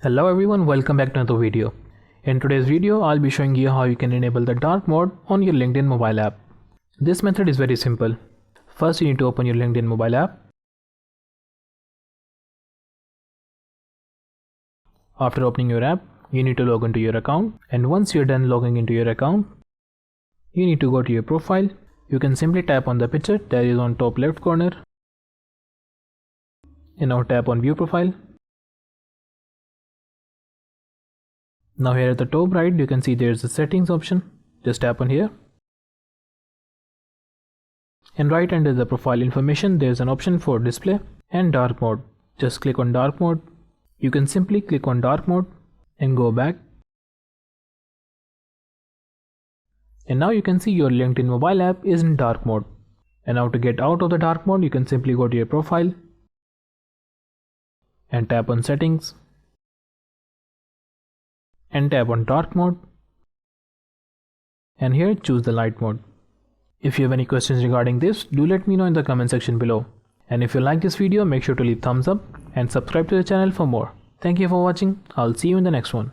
Hello everyone, welcome back to another video. In today's video, I'll be showing you how you can enable the dark mode on your LinkedIn mobile app. This method is very simple. First, you need to open your LinkedIn mobile app. After opening your app, you need to log into your account, and once you're done logging into your account, you need to go to your profile. You can simply tap on the picture that is on top left corner, and now tap on view profile. Now here at the top right, you can see there's a settings option. Just tap on here. And right under the profile information, there's an option for display and dark mode. Just click on dark mode. You can simply click on dark mode and go back. And now you can see your LinkedIn mobile app is in dark mode. And now to get out of the dark mode, you can simply go to your profile and tap on settings and tap on dark mode, and here choose the light mode. If you have any questions regarding this, do let me know in the comment section below. And if you like this video, make sure to leave thumbs up and subscribe to the channel for more. Thank you for watching. I'll see you in the next one.